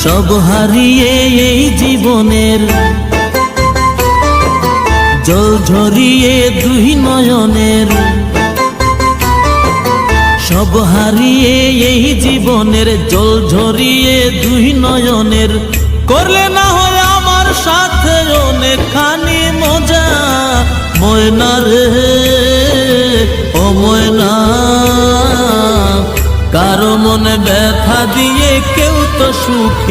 সব হারিয়ে এই জীবনের জল ঝরিয়ে দুই নয়নের, সব হারিয়ে এই জীবনের জল ঝরিয়ে দুই নয়নের। করলে না হয় আমার সাথে অনেকখানি মজা, ময়না রে ও ময়না, কারো মনে ব্যথা দিয়ে কেউ তো সুখী